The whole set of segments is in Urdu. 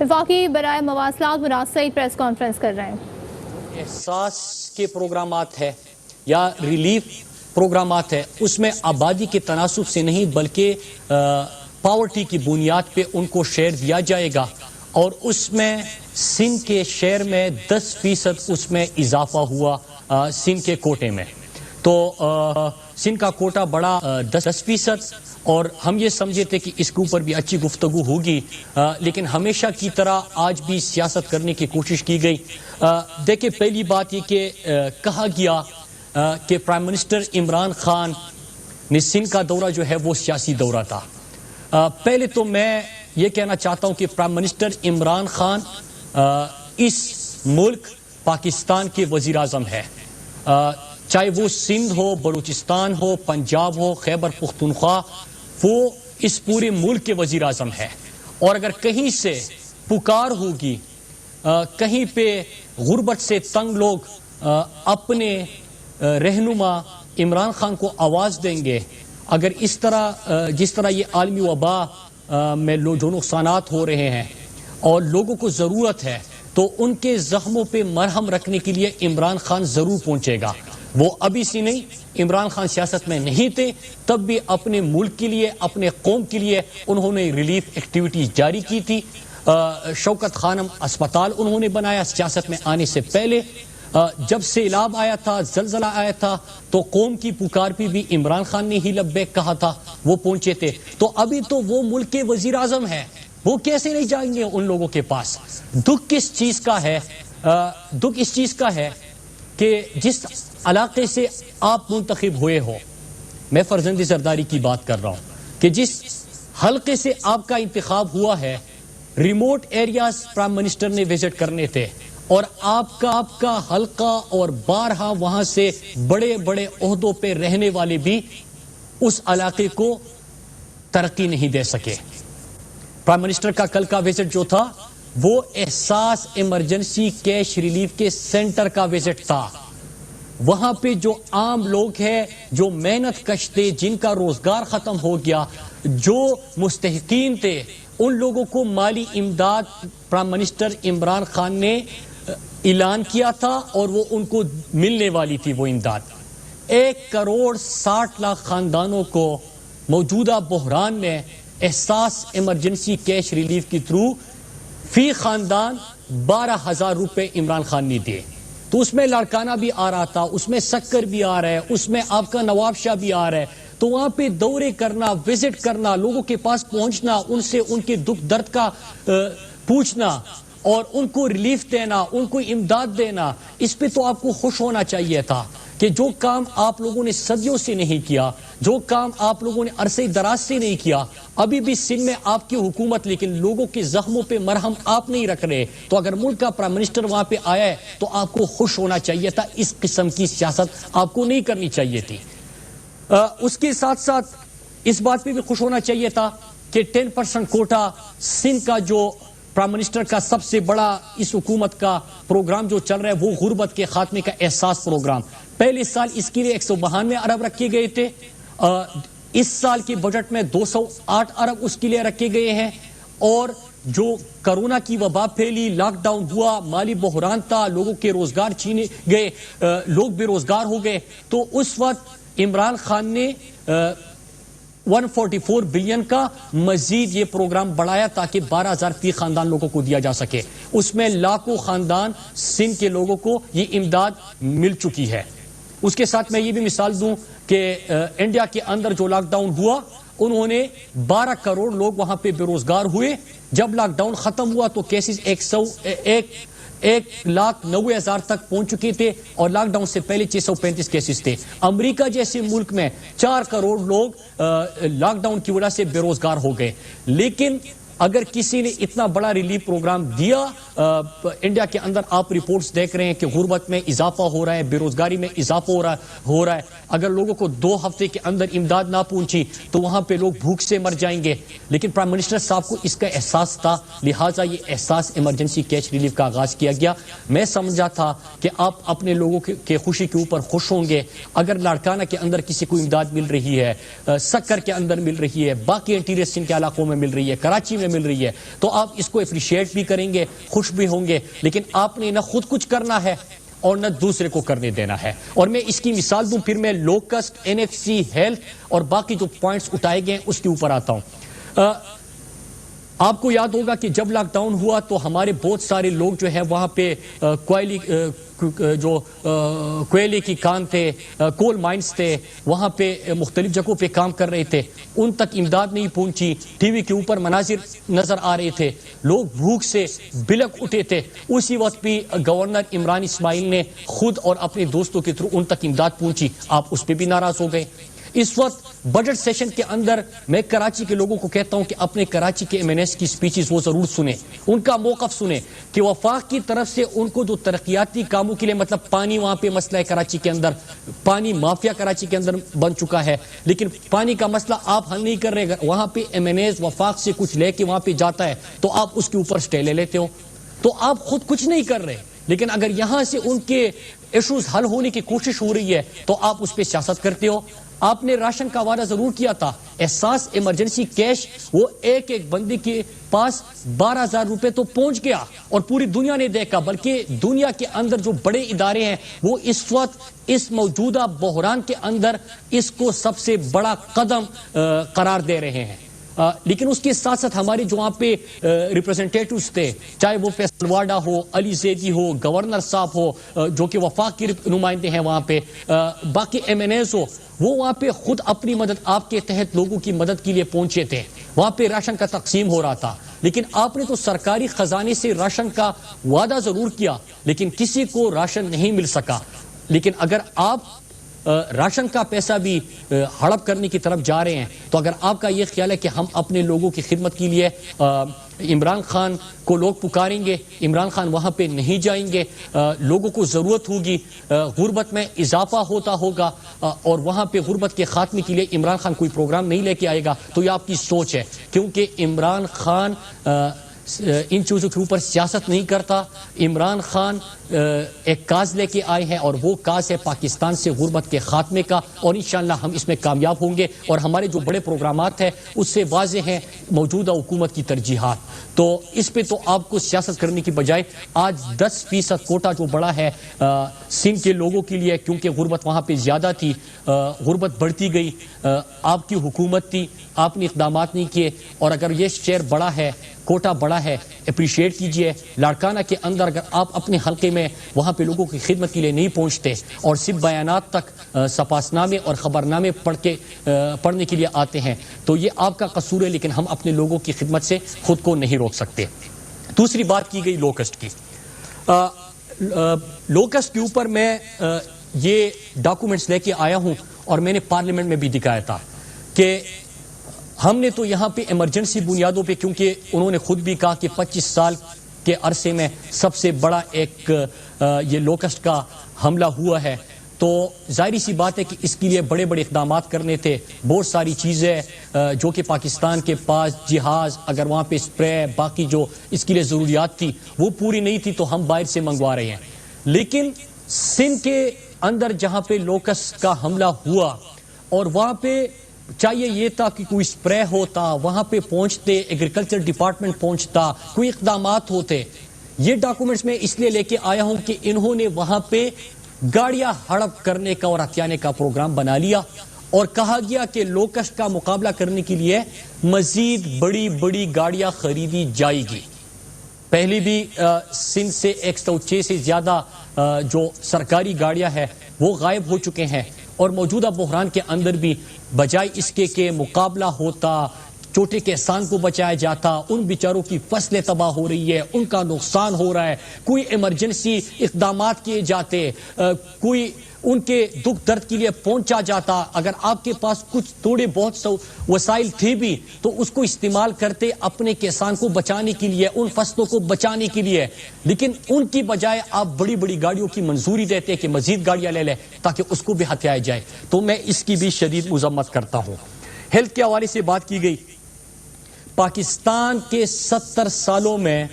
وفاقی برائے مواصلات مراد سعید پریس کانفرنس کر رہے ہیں۔ احساس کے پروگرامات ہے یا ریلیف پروگرامات ہے، اس میں آبادی کے تناسب سے نہیں بلکہ پاورٹی کی بنیاد پہ ان کو شیئر دیا جائے گا، اور اس میں سندھ کے شیئر میں 10% اس میں اضافہ ہوا سندھ کے کوٹے میں، تو سندھ کا کوٹا بڑا 10%، اور ہم یہ سمجھے تھے کہ اس کے اوپر بھی اچھی گفتگو ہوگی، لیکن ہمیشہ کی طرح آج بھی سیاست کرنے کی کوشش کی گئی۔ دیکھیں، پہلی بات یہ کہ کہا گیا کہ پرائم منسٹر عمران خان نے سندھ کا دورہ جو ہے وہ سیاسی دورہ تھا۔ پہلے تو میں یہ کہنا چاہتا ہوں کہ پرائم منسٹر عمران خان اس ملک پاکستان کے وزیر اعظم ہے، چاہے وہ سندھ ہو، بلوچستان ہو، پنجاب ہو، خیبر پختونخوا، وہ اس پورے ملک کے وزیر اعظم ہے، اور اگر کہیں سے پکار ہوگی، کہیں پہ غربت سے تنگ لوگ اپنے رہنما عمران خان کو آواز دیں گے، اگر اس طرح جس طرح یہ عالمی وبا میں جو نقصانات ہو رہے ہیں اور لوگوں کو ضرورت ہے، تو ان کے زخموں پہ مرہم رکھنے کے لیے عمران خان ضرور پہنچے گا۔ وہ ابھی سے نہیں، عمران خان سیاست میں نہیں تھے تب بھی اپنے ملک کے لیے، اپنے قوم کے لیے انہوں نے ریلیف ایکٹیویٹیز جاری کی تھی۔ شوکت خانم اسپتال انہوں نے بنایا سیاست میں آنے سے پہلے۔ جب سیلاب آیا تھا، زلزلہ آیا تھا، تو قوم کی پکار پہ بھی عمران خان نے ہی لبیک کہا تھا، وہ پہنچے تھے۔ تو ابھی تو وہ ملک کے وزیر اعظم ہیں، وہ کیسے نہیں جائیں گے ان لوگوں کے پاس؟ دکھ کس چیز کا ہے؟ دکھ اس چیز کا ہے کہ جس علاقے سے آپ منتخب ہوئے ہو، میں فرزند زرداری کی بات کر رہا ہوں، کہ جس حلقے سے آپ کا انتخاب ہوا ہے، ریموٹ ایریاز پرائم منسٹر نے وزٹ کرنے تھے، اور آپ کا حلقہ اور بارہا وہاں سے بڑے بڑے عہدوں پہ رہنے والے بھی اس علاقے کو ترقی نہیں دے سکے۔ پرائم منسٹر کا کل کا وزٹ جو تھا وہ احساس ایمرجنسی کیش ریلیف کے سینٹر کا وزٹ تھا۔ وہاں پہ جو عام لوگ ہیں، جو محنت کش تھے، جن کا روزگار ختم ہو گیا، جو مستحقین تھے، ان لوگوں کو مالی امداد پرائم منسٹر عمران خان نے اعلان کیا تھا، اور وہ ان کو ملنے والی تھی وہ امداد۔ 1,60,00,000 خاندانوں کو موجودہ بحران میں احساس ایمرجنسی کیش ریلیف کی تھرو فی خاندان 12,000 روپے عمران خان نے دیے۔ تو اس میں لاڑکانہ بھی آ رہا تھا، اس میں سکر بھی آ رہا ہے، اس میں آپ کا نواب شاہ بھی آ رہا ہے۔ تو وہاں پہ دورے کرنا، وزٹ کرنا، لوگوں کے پاس پہنچنا، ان سے ان کے دکھ درد کا پوچھنا، اور ان کو ریلیف دینا، ان کو امداد دینا، اس پہ تو آپ کو خوش ہونا چاہیے تھا کہ جو کام آپ لوگوں نے صدیوں سے نہیں کیا، جو کام آپ لوگوں نے عرصے دراز سے نہیں کیا، ابھی بھی سندھ میں آپ کی حکومت، لیکن لوگوں کے زخموں پہ مرہم آپ نہیں رکھ رہے۔ تو اگر ملک کا پرائم منسٹر وہاں پہ آیا ہے تو آپ کو خوش ہونا چاہیے تھا، اس قسم کی سیاست آپ کو نہیں کرنی چاہیے تھی۔ اس کے ساتھ ساتھ اس بات پہ بھی خوش ہونا چاہیے تھا کہ 10% کوٹا سندھ کا جو پرائم منسٹر کا سب سے بڑا اس حکومت کا پروگرام جو چل رہا ہے، وہ غربت کے خاتمے کا احساس پروگرام، پہلے سال اس کے لیے 192 ارب رکھے گئے تھے، اس سال کے بجٹ میں 208 ارب اس کے لیے رکھے گئے ہیں، اور جو کرونا کی وبا پھیلی، لاک ڈاؤن ہوا، مالی بحران تھا، لوگوں کے روزگار چھینے گئے، لوگ بے روزگار ہو گئے، تو اس وقت عمران خان نے 144 بلین کا مزید یہ پروگرام بڑھایا تاکہ 12,000 فی خاندان لوگوں کو دیا جا سکے۔ اس میں لاکھوں خاندان سندھ کے لوگوں کو یہ امداد مل چکی ہے۔ اس کے ساتھ میں یہ بھی مثال دوں کہ انڈیا کے اندر جو لاک ڈاؤن ہوا، انہوں نے 12 کروڑ لوگ وہاں پہ بے روزگار ہوئے۔ جب لاک ڈاؤن ختم ہوا تو کیسز 1,90,000 تک پہنچ چکے تھے، اور لاک ڈاؤن سے پہلے 635 کیسز تھے۔ امریکہ جیسے ملک میں 4 کروڑ لوگ لاک ڈاؤن کی وجہ سے بے روزگار ہو گئے۔ لیکن اگر کسی نے اتنا بڑا ریلیف پروگرام دیا، انڈیا کے اندر آپ رپورٹس دیکھ رہے ہیں کہ غربت میں اضافہ ہو رہا ہے، بے روزگاری میں اضافہ ہو رہا ہے، اگر لوگوں کو 2 ہفتے کے اندر امداد نہ پہنچی تو وہاں پہ لوگ بھوک سے مر جائیں گے۔ لیکن پرائم منسٹر صاحب کو اس کا احساس تھا، لہٰذا یہ احساس ایمرجنسی کیش ریلیف کا آغاز کیا گیا۔ میں سمجھا تھا کہ آپ اپنے لوگوں کے خوشی کے اوپر خوش ہوں گے۔ اگر لاڑکانہ کے اندر کسی کو امداد مل رہی ہے، سکر کے اندر مل رہی ہے، باقی انٹیریئر سندھ کے علاقوں میں مل رہی ہے، کراچی میں مل رہی ہے تو آپ اس کو اپریشیٹ بھی کریں گے, خوش بھی ہوں گے, لیکن آپ نے نہ خود کچھ کرنا ہے اور نہ دوسرے کو کرنے دینا ہے. اور میں اس کی مثال دوں, پھر میں لوکسٹ, NFC, ہیلتھ اور باقی جو پوائنٹس اٹھائے گئے ہیں اس کے اوپر آتا ہوں. آپ کو یاد ہوگا کہ جب لاک ڈاؤن ہوا تو ہمارے بہت سارے لوگ جو ہیں وہاں پہ کوئلے کی کان تھے, کول مائنز تھے, وہاں پہ مختلف جگہوں پہ کام کر رہے تھے, ان تک امداد نہیں پہنچی. ٹی وی کے اوپر مناظر نظر آ رہے تھے, لوگ بھوک سے بلک اٹھے تھے. اسی وقت بھی گورنر عمران اسماعیل نے خود اور اپنے دوستوں کے تھرو ان تک امداد پہنچی. آپ اس پہ بھی ناراض ہو گئے. اس وقت بجٹ سیشن کے اندر میں کراچی کے لوگوں کو کہتا ہوں کہ اپنے کراچی کے MNS کی سپیچز وہ ضرور سنیں, ان کا موقف سنیں کہ وفاق کی طرف سے ان کو جو ترقیاتی کاموں کے لیے, مطلب پانی وہاں پہ مسئلہ ہے کراچی کے اندر, پانی مافیا کراچی کے اندر بن چکا ہے, لیکن پانی کا مسئلہ آپ حل نہیں کر رہے. وہاں پہ MNS وفاق سے کچھ لے کے وہاں پہ جاتا ہے تو آپ اس کے اوپر سٹے لے لیتے ہو, تو آپ خود کچھ نہیں کر رہے. لیکن اگر یہاں سے ان کے ایشوز حل ہونے کی کوشش ہو رہی ہے تو آپ اس پہ سیاست کرتے ہو. آپ نے راشن کا وعدہ ضرور کیا تھا, احساس ایمرجنسی کیش وہ ایک ایک بندے کے پاس 12,000 روپے تو پہنچ گیا اور پوری دنیا نے دیکھا, بلکہ دنیا کے اندر جو بڑے ادارے ہیں وہ اس وقت اس موجودہ بحران کے اندر اس کو سب سے بڑا قدم قرار دے رہے ہیں. لیکن اس کے ساتھ ساتھ ہمارے جو وہاں پہ ریپرزنٹیٹیوز تھے, چاہے وہ فیصل واڈا ہو, علی زیدی ہو, گورنر صاحب ہو جو کہ وفاق کے نمائندے ہیں وہاں پہ, باقی MNAs ہو, وہ وہاں پہ خود اپنی مدد آپ کے تحت لوگوں کی مدد کے لیے پہنچے تھے. وہاں پہ راشن کا تقسیم ہو رہا تھا, لیکن آپ نے تو سرکاری خزانے سے راشن کا وعدہ ضرور کیا لیکن کسی کو راشن نہیں مل سکا. لیکن اگر آپ راشن کا پیسہ بھی ہڑپ کرنے کی طرف جا رہے ہیں تو اگر آپ کا یہ خیال ہے کہ ہم اپنے لوگوں کی خدمت کے لیے عمران خان کو لوگ پکاریں گے, عمران خان وہاں پہ نہیں جائیں گے, لوگوں کو ضرورت ہوگی, غربت میں اضافہ ہوتا ہوگا اور وہاں پہ غربت کے خاتمے کے لیے عمران خان کوئی پروگرام نہیں لے کے آئے گا, تو یہ آپ کی سوچ ہے. کیونکہ عمران خان ان چیزوں کے اوپر سیاست نہیں کرتا. عمران خان ایک کاز لے کے آئے ہیں اور وہ کاز ہے پاکستان سے غربت کے خاتمے کا, اور انشاءاللہ ہم اس میں کامیاب ہوں گے. اور ہمارے جو بڑے پروگرامات ہیں اس سے واضح ہیں موجودہ حکومت کی ترجیحات. تو اس پہ تو آپ کو سیاست کرنے کی بجائے آج 10% کوٹا جو بڑا ہے سندھ کے لوگوں کے لیے, کیونکہ غربت وہاں پہ زیادہ تھی, غربت بڑھتی گئی, آپ کی حکومت تھی, آپ نے اقدامات نہیں کیے. اور اگر یہ شہر بڑا ہے, کوٹا بڑا ہے, اپریشیٹ کیجئے. لاڑکانہ کے اندر اگر آپ اپنے حلقے میں وہاں پہ لوگوں کی خدمت کے لیے نہیں پہنچتے اور صرف بیانات تک سپاسنامے اور خبرنامے پڑھنے کے لیے آتے ہیں تو یہ آپ کا قصور ہے, لیکن ہم اپنے لوگوں کی خدمت سے خود کو نہیں روک سکتے. دوسری بات کی گئی لوکسٹ کی. لوکسٹ کے اوپر میں یہ ڈاکومنٹس لے کے آیا ہوں اور میں نے پارلیمنٹ میں بھی دکھایا تھا کہ ہم نے تو یہاں پہ ایمرجنسی بنیادوں پہ, کیونکہ انہوں نے خود بھی کہا کہ 25 سال کے عرصے میں سب سے بڑا ایک یہ لوکسٹ کا حملہ ہوا ہے, تو ظاہری سی بات ہے کہ اس کے لیے بڑے بڑے اقدامات کرنے تھے. بہت ساری چیزیں جو کہ پاکستان کے پاس جہاز, اگر وہاں پہ اسپرے, باقی جو اس کے لیے ضروریات تھی وہ پوری نہیں تھی تو ہم باہر سے منگوا رہے ہیں. لیکن سندھ کے اندر جہاں پہ لوکسٹ کا حملہ ہوا اور وہاں پہ چاہیے یہ تھا کہ کوئی سپرے ہوتا, وہاں پہ پہنچتے, ایگریکلچر ڈپارٹمنٹ پہنچتا, کوئی اقدامات ہوتے. یہ ڈاکومنٹس میں اس لیے لے کے آیا ہوں کہ انہوں نے وہاں پہ گاڑیاں ہڑپ کرنے کا اور ہتھیانے کا پروگرام بنا لیا اور کہا گیا کہ لوکسٹ کا مقابلہ کرنے کے لیے مزید بڑی بڑی گاڑیاں خریدی جائے گی. پہلے بھی سندھ سے 106 سے زیادہ جو سرکاری گاڑیاں ہیں وہ غائب ہو چکے ہیں, اور موجودہ بحران کے اندر بھی بجائے اس کے کہ مقابلہ ہوتا, چھوٹے کسان کو بچایا جاتا, ان بیچاروں کی فصلیں تباہ ہو رہی ہے, ان کا نقصان ہو رہا ہے, کوئی ایمرجنسی اقدامات کیے جاتے, کوئی ان کے دکھ درد کے لیے پہنچا جاتا. اگر آپ کے پاس کچھ تھوڑے بہت وسائل تھے بھی تو اس کو استعمال کرتے اپنے کسان کو بچانے کے لیے, ان فصلوں کو بچانے کے لیے. لیکن ان کی بجائے آپ بڑی بڑی گاڑیوں کی منظوری دیتے کہ مزید گاڑیاں لے لیں تاکہ اس کو بھی ہتھیایا جائے. تو میں اس کی بھی شدید مذمت کرتا ہوں. ہیلتھ کے حوالے سے بات کی گئی. پاکستان کے 70 سالوں میں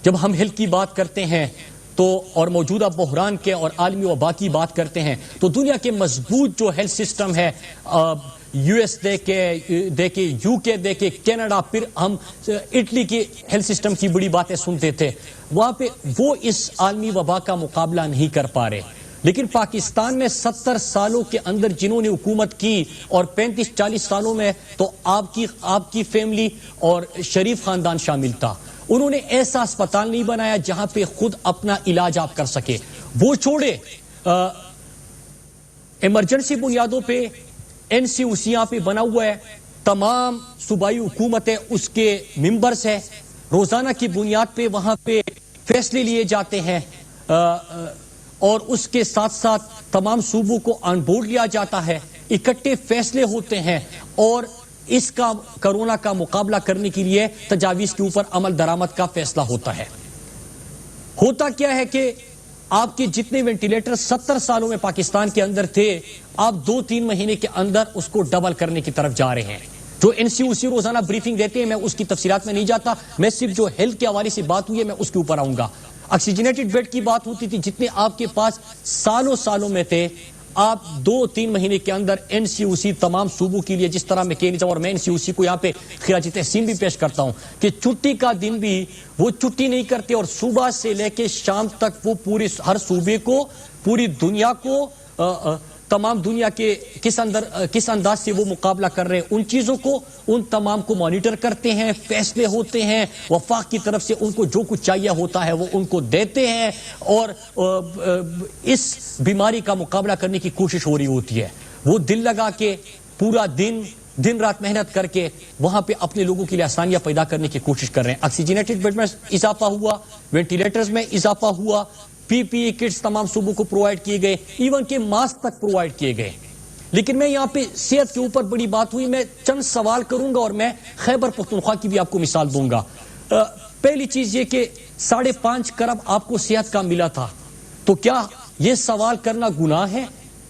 جب ہم ہیلتھ کی بات کرتے ہیں تو اور موجودہ بحران کے اور عالمی وبا کی بات کرتے ہیں تو دنیا کے مضبوط جو ہیلتھ سسٹم ہے US دیکھے UK دیکھے کینیڈا، پھر ہم اٹلی کے ہیلتھ سسٹم کی بڑی باتیں سنتے تھے، وہاں پہ وہ اس عالمی وبا کا مقابلہ نہیں کر پا رہے. لیکن پاکستان میں 70 سالوں کے اندر جنہوں نے حکومت کی، اور 35-40 سالوں میں تو آپ کی فیملی اور شریف خاندان شامل تھا، انہوں نے ایسا اسپتال نہیں بنایا جہاں پہ خود اپنا علاج آپ کر سکے. وہ چھوڑے ایمرجنسی بنیادوں پہ NCOC یہاں پہ بنا ہوا ہے، تمام صوبائی حکومتیں اس کے ممبرز ہیں، روزانہ کی بنیاد پہ وہاں پہ فیصلے لیے جاتے ہیں، اور اس کے ساتھ ساتھ تمام صوبوں کو آن بورڈ لیا جاتا ہے، اکٹھے فیصلے ہوتے ہیں، اور اس کا کرونا کا مقابلہ کرنے کے لیے تجاویز کے اوپر عمل درآمد کا فیصلہ ہوتا ہے. ہوتا کیا ہے کہ آپ کے جتنے وینٹیلیٹر 70 سالوں میں پاکستان کے اندر تھے، آپ 2-3 مہینے کے اندر اس کو ڈبل کرنے کی طرف جا رہے ہیں. جو NCOC روزانہ بریفنگ دیتے ہیں، میں اس کی تفصیلات میں نہیں جاتا، میں صرف جو ہیلتھ کے حوالے سے بات ہوئی ہے میں اس کے اوپر آؤں گا. آکسیجنیٹڈ بیڈ کی بات ہوتی تھی، جتنے آپ کے پاس سالوں میں تھے، آپ 2-3 مہینے کے اندر NCOC تمام صوبوں کے لیے، جس طرح میں کہہ نہیں چاہوں، اور میں NCOC کو یہاں پہ خراج تحسین بھی پیش کرتا ہوں کہ چھٹی کا دن بھی وہ چھٹی نہیں کرتے، اور صبح سے لے کے شام تک وہ ہر صوبے کو، پوری دنیا کو، تمام دنیا کے کس انداز سے وہ مقابلہ کر رہے ہیں، ان چیزوں کو، ان تمام کو مانیٹر کرتے ہیں، فیصلے ہوتے ہیں، وفاق کی طرف سے ان کو جو کچھ چاہیے ہوتا ہے وہ ان کو دیتے ہیں، اور اس بیماری کا مقابلہ کرنے کی کوشش ہو رہی ہوتی ہے. وہ دل لگا کے پورا دن رات محنت کر کے وہاں پہ اپنے لوگوں کے لیے آسانیاں پیدا کرنے کی کوشش کر رہے ہیں. آکسیجنیٹڈ بیڈ میں اضافہ ہوا، وینٹیلیٹرز میں اضافہ ہوا، PPE کٹس تمام صوبوں کو پرووائڈ کیے گئے، ایون کہ ماسک تک پرووائڈ کیے گئے. لیکن میں یہاں پہ صحت کے اوپر بڑی بات ہوئی، میں چند سوال کروں گا، اور میں خیبر پختونخوا کی بھی آپ کو مثال دوں گا. پہلی چیز یہ کہ 5.5 کروڑ آپ کو صحت کا ملا تھا، تو کیا یہ سوال کرنا گناہ ہے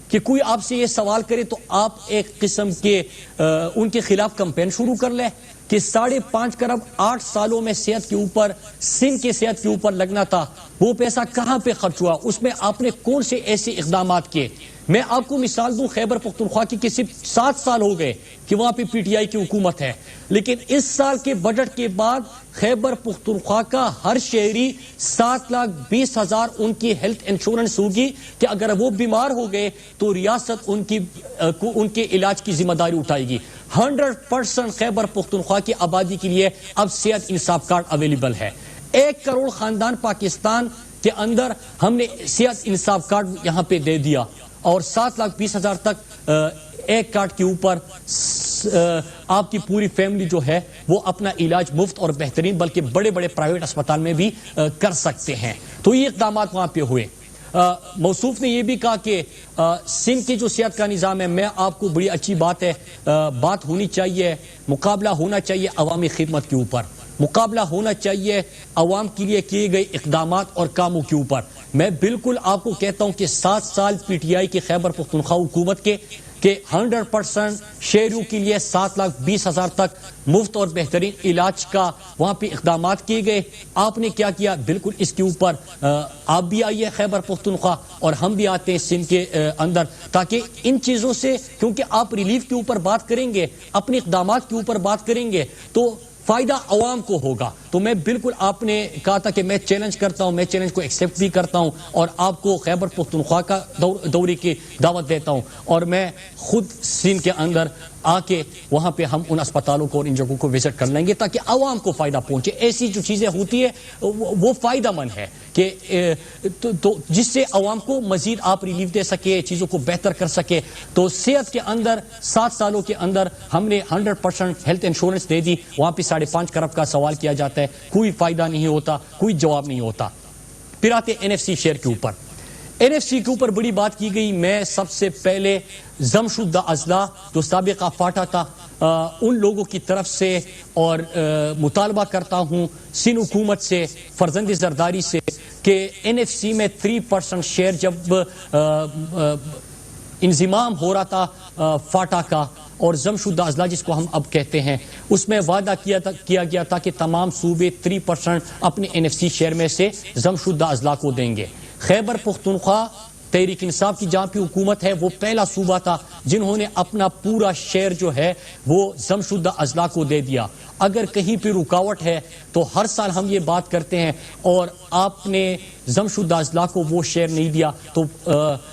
کہ کوئی آپ سے یہ سوال کرے تو آپ ایک قسم کے ان کے خلاف کمپین شروع کر لیں کہ 5.5 کروڑ 8 سالوں میں صحت کے اوپر، سندھ کے صحت کے اوپر لگنا تھا، وہ پیسہ کہاں پہ خرچ ہوا، اس میں آپ نے کون سے ایسے اقدامات کیے؟ میں آپ کو مثال دوں خیبر پختونخوا کی کہ صرف 7 سال ہو گئے کہ وہاں پہ PTI کی حکومت ہے، لیکن اس سال کے بجٹ کے بعد خیبر پختونخوا کا ہر شہری 7,20,000 ان کی ہیلتھ انشورنس ہوگی کہ اگر وہ بیمار ہو گئے تو ریاست ان کے علاج کی ذمہ داری اٹھائے گی. 100% خیبر پختونخوا کی آبادی کے لیے اب صحت انصاف کارڈ اویلیبل ہے. 1 کروڑ خاندان پاکستان کے اندر ہم نے صحت انصاف کارڈ یہاں پہ دے دیا، اور 7,20,000 تک ایک کارڈ کے اوپر آپ کی پوری فیملی جو ہے وہ اپنا علاج مفت اور بہترین، بلکہ بڑے بڑے پرائیویٹ اسپتال میں بھی کر سکتے ہیں. تو یہ اقدامات وہاں پہ ہوئے. موصوف نے یہ بھی کہا کہ سندھ کی جو صحت کا نظام ہے، میں آپ کو بڑی اچھی بات ہے، بات ہونی چاہیے، مقابلہ ہونا چاہیے عوامی خدمت کے اوپر، مقابلہ ہونا چاہیے عوام کے لیے کیے گئے اقدامات اور کاموں کے اوپر. میں بالکل آپ کو کہتا ہوں کہ 7 سال PTI کی خیبر پختونخوا حکومت کے کہ 100% شہریوں کے لیے 7,20,000 تک مفت اور بہترین علاج کا وہاں پہ اقدامات کیے گئے. آپ نے کیا کیا؟ بالکل اس کے اوپر آپ بھی آئیے خیبر پختونخوا، اور ہم بھی آتے ہیں سندھ کے اندر، تاکہ ان چیزوں سے، کیونکہ آپ ریلیف کے اوپر بات کریں گے، اپنے اقدامات کے اوپر بات کریں گے تو فائدہ عوام کو ہوگا. تو میں بالکل، آپ نے کہا تھا کہ میں چیلنج کرتا ہوں، میں چیلنج کو ایکسیپٹ بھی کرتا ہوں، اور آپ کو خیبر پختونخوا کا دورے کی دعوت دیتا ہوں، اور میں خود سندھ کے اندر آ کے وہاں پہ ہم ان اسپتالوں کو اور ان جگہوں کو وزٹ کر لیں گے تاکہ عوام کو فائدہ پہنچے. ایسی جو چیزیں ہوتی ہے وہ فائدہ مند ہے کہ تو جس سے عوام کو مزید آپ ریلیف دے سکے، چیزوں کو بہتر کر سکے. تو صحت کے اندر 7 سالوں کے اندر ہم نے 100% ہیلتھ انشورنس دے دی. وہاں پہ 5.5 کروڑ کا سوال کیا جاتا ہے، کوئی فائدہ نہیں ہوتا، کوئی جواب نہیں ہوتا. پھر آتے NFC شیئر کے اوپر. NFC کے اوپر بڑی بات کی گئی. میں سب سے پہلے ضمشدہ اضلاع جو سابقہ فاٹا تھا ان لوگوں کی طرف سے اور مطالبہ کرتا ہوں سندھ حکومت سے، فرزند زرداری سے، کہ NFC میں 3% شیئر جب انضمام ہو رہا تھا فاٹا کا اور ضمشدہ اضلاع جس کو ہم اب کہتے ہیں، اس میں وعدہ کیا گیا تھا کہ تمام صوبے 3% اپنے NFC شیئر میں سے ضمشدہ اضلاع کو دیں گے. خیبر پختونخوا تحریک انصاف کی جہاں پہ حکومت ہے وہ پہلا صوبہ تھا جنہوں نے اپنا پورا شیئر جو ہے وہ ضم شدہ اضلاع کو دے دیا. اگر کہیں پہ رکاوٹ ہے تو ہر سال ہم یہ بات کرتے ہیں اور آپ نے ضم شدہ اضلاع کو وہ شیئر نہیں دیا تو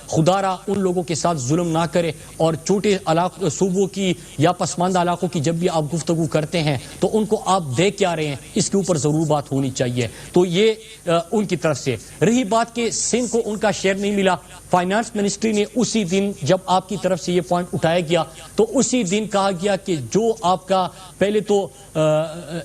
خدا را ان لوگوں کے ساتھ ظلم نہ کرے. اور چھوٹے صوبوں کی یا پسماندہ علاقوں کی جب بھی آپ گفتگو کرتے ہیں تو ان کو آپ دے کیا رہے ہیں اس کے اوپر ضرور بات ہونی چاہیے. تو یہ ان کی طرف سے رہی بات کہ سندھ کو ان کا شیئر نہیں ملا. فائنانس منسٹری نے اسی دن جب آپ کی طرف سے یہ پوائنٹ اٹھایا گیا تو اسی دن کہا گیا کہ جو آپ کا پہلے تو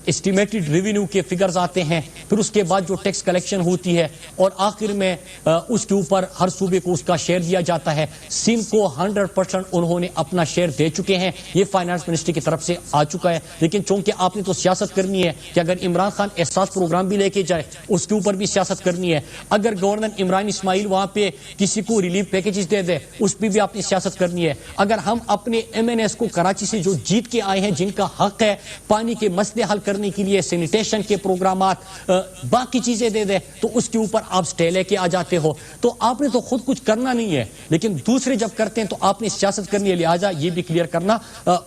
اسٹیمیٹڈ ریونیو کے فگرز آتے ہیں, پھر اس کے بعد جو ٹیکس کلیکشن ہوتی ہے اور آخر میں اس کے اوپر ہر صوبے کو اس کا شیئر دیا جاتا ہے. سندھ کو 100% انہوں نے اپنا شیئر دے چکے ہیں, یہ فائنانس منسٹری کی طرف سے آ چکا ہے. لیکن چونکہ آپ نے تو سیاست کرنی ہے کہ اگر عمران خان احساس پروگرام بھی لے کے جائے اس کے اوپر بھی سیاست کرنی ہے. اگر گورنر عمران اسماعیل وہاں پہ کسی کو ریلیف پیکیجز دے دے اس پہ بھی آپ نے سیاست کرنی ہے. اگر ہم اپنے ایم این ایس کو کراچی سے جو جیت کے آئے ہیں جن کا حق ہے پانی کے مسئلے حل کرنے کے لیے سینیٹیشن کے پروگرامات باقی چیزیں دے دے تو اس کے اوپر آپ سٹے لے کے آ جاتے ہو. تو آپ نے تو خود کچھ کرنا نہیں ہے لیکن دوسرے جب کرتے ہیں تو آپ نے سیاست کرنی ہے, لہٰذا یہ بھی کلیئر کرنا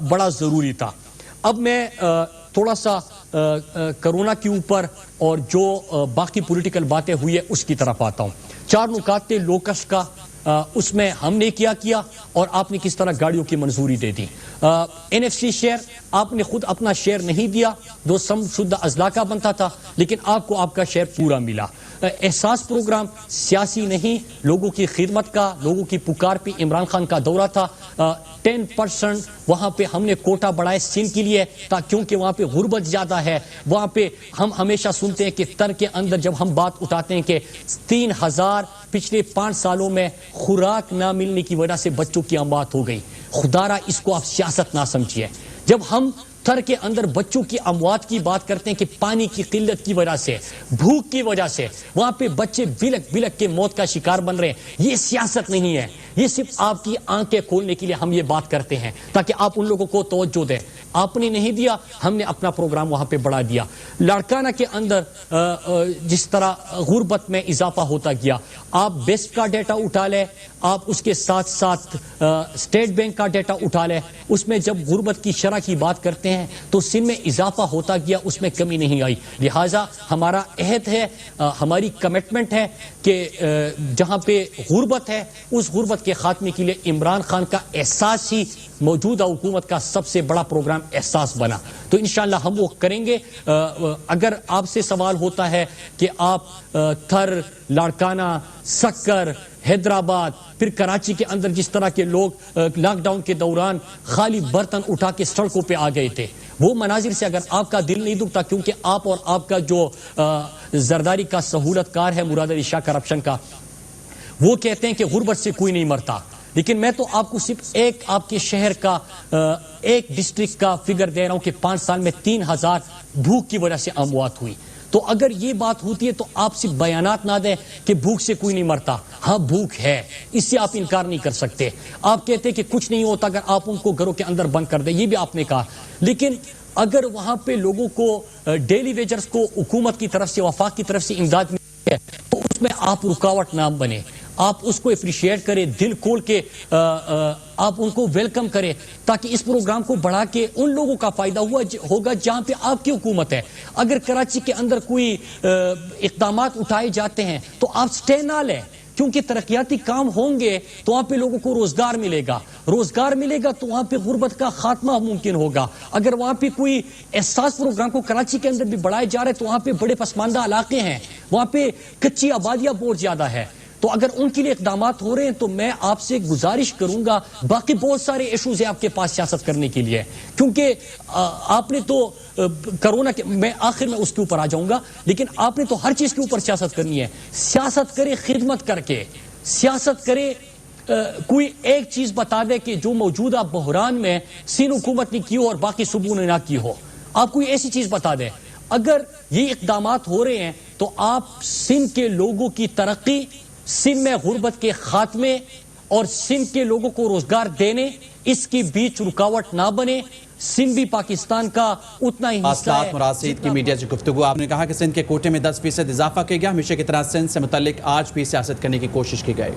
بڑا ضروری تھا. اب میں تھوڑا سا کرونا کے اوپر اور جو باقی پولیٹیکل باتیں ہوئی ہے اس کی طرف آتا ہوں. 4 نکات تھے لوکس کا, اس میں ہم نے کیا اور آپ نے کس طرح گاڑیوں کی منظوری دے دی. این ایف سی شیئر آپ نے خود اپنا شیئر نہیں دیا, جو ضم شدہ اضلاع کا بنتا تھا, لیکن آپ کو آپ کا شیئر پورا ملا. احساس پروگرام سیاسی نہیں, لوگوں کی خدمت کا, لوگوں کی پکار پہ عمران خان کا دورہ تھا. 10% وہاں پہ ہم نے کوٹا بڑھائے سندھ کے لیے کیونکہ وہاں پہ غربت زیادہ ہے. وہاں پہ ہم ہمیشہ سنتے ہیں کہ تر کے اندر جب ہم بات اٹھاتے ہیں کہ 3000 پچھلے 5 سالوں میں خوراک نہ ملنے کی وجہ سے بچوں کی اموات ہو گئی. خدارا اس کو آپ سیاست نہ سمجھیے. جب ہم تر کے اندر بچوں کی اموات کی بات کرتے ہیں کہ پانی کی قلت کی وجہ سے, بھوک کی وجہ سے وہاں پہ بچے بلک بلک کے موت کا شکار بن رہے ہیں, یہ سیاست نہیں ہے, یہ صرف آپ کی آنکھیں کھولنے کے لیے ہم یہ بات کرتے ہیں تاکہ آپ ان لوگوں کو توجہ دیں. آپ نے نہیں دیا, ہم نے اپنا پروگرام وہاں پہ بڑھا دیا. لاڑکانہ کے اندر جس طرح غربت میں اضافہ ہوتا گیا, آپ بیسٹ کا ڈیٹا اٹھا لیں, آپ اس کے ساتھ ساتھ اسٹیٹ بینک کا ڈیٹا اٹھا لیں, اس میں جب غربت کی شرح کی بات کرتے ہیں تو سندھ میں اضافہ ہوتا گیا, اس میں کمی نہیں آئی. لہٰذا ہمارا عہد ہے, ہماری کمٹمنٹ ہے کہ جہاں پہ غربت ہے اس غربت کے خاتمے کے لیے عمران خان کا احساس ہی موجودہ حکومت کا سب سے بڑا پروگرام احساس بنا. تو انشاءاللہ ہم وہ کریں گے. اگر آپ سے سوال ہوتا ہے کہ آپ تھر, لاڑکانہ, سکر, حیدرآباد, پھر کراچی کے اندر جس طرح کے لوگ لاک ڈاؤن کے دوران خالی برتن اٹھا کے سڑکوں پہ آ گئے تھے, وہ مناظر سے اگر آپ کا دل نہیں دکھتا, کیونکہ آپ اور آپ کا جو زرداری کا سہولت کار ہے مراد علی شاہ کرپشن کا, وہ کہتے ہیں کہ غربت سے کوئی نہیں مرتا, لیکن میں تو آپ کو صرف ایک آپ کے شہر کا ایک ڈسٹرکٹ کا فگر دے رہا ہوں کہ 5 سال میں 3000 بھوک کی وجہ سے اموات ہوئی. تو اگر یہ بات ہوتی ہے تو آپ صرف بیانات نہ دیں کہ بھوک سے کوئی نہیں مرتا. ہاں بھوک ہے, اس سے آپ انکار نہیں کر سکتے. آپ کہتے ہیں کہ کچھ نہیں ہوتا اگر آپ ان کو گھروں کے اندر بند کر دیں, یہ بھی آپ نے کہا. لیکن اگر وہاں پہ لوگوں کو ڈیلی ویجرز کو حکومت کی طرف سے, وفاق کی طرف سے امداد ملتی ہے تو اس میں آپ رکاوٹ نہ بنے, آپ اس کو اپریشیٹ کریں, دل کھول کے آپ ان کو ویلکم کریں تاکہ اس پروگرام کو بڑھا کے ان لوگوں کا فائدہ ہوگا جہاں پہ آپ کی حکومت ہے. اگر کراچی کے اندر کوئی اقدامات اٹھائے جاتے ہیں تو آپ سٹے نہ لیں, کیونکہ ترقیاتی کام ہوں گے تو وہاں پہ لوگوں کو روزگار ملے گا, روزگار ملے گا تو وہاں پہ غربت کا خاتمہ ممکن ہوگا. اگر وہاں پہ کوئی احساس پروگرام کو کراچی کے اندر بھی بڑھائے جا رہے تو وہاں پہ بڑے پسماندہ علاقے ہیں, وہاں پہ کچی آبادیاں بہت زیادہ ہے, تو اگر ان کے لیے اقدامات ہو رہے ہیں تو میں آپ سے گزارش کروں گا. باقی بہت سارے ایشوز ہیں آپ کے پاس سیاست کرنے کے لیے, کیونکہ آپ نے تو کرونا کے, میں آخر میں اس کے اوپر آ جاؤں گا, لیکن آپ نے تو ہر چیز کے اوپر سیاست کرنی ہے. سیاست کرے خدمت کر کے, سیاست کرے کوئی ایک چیز بتا دے کہ جو موجودہ بحران میں سندھ حکومت نے کی ہو اور باقی صوبوں نے نہ کی ہو. آپ کوئی ایسی چیز بتا دیں. اگر یہ اقدامات ہو رہے ہیں تو آپ سندھ کے لوگوں کی ترقی, سندھ میں غربت کے خاتمے اور سندھ کے لوگوں کو روزگار دینے, اس کے بیچ رکاوٹ نہ بنے. سندھ بھی پاکستان کا اتنا ہی حصہ ہے. مراد سعید کی میڈیا سے گفتگو, آپ نے کہا کہ سندھ کے کوٹے میں 10% اضافہ کیا گیا, ہمیشہ کی طرح سندھ سے متعلق آج بھی سیاست کرنے کی کوشش کی گئی.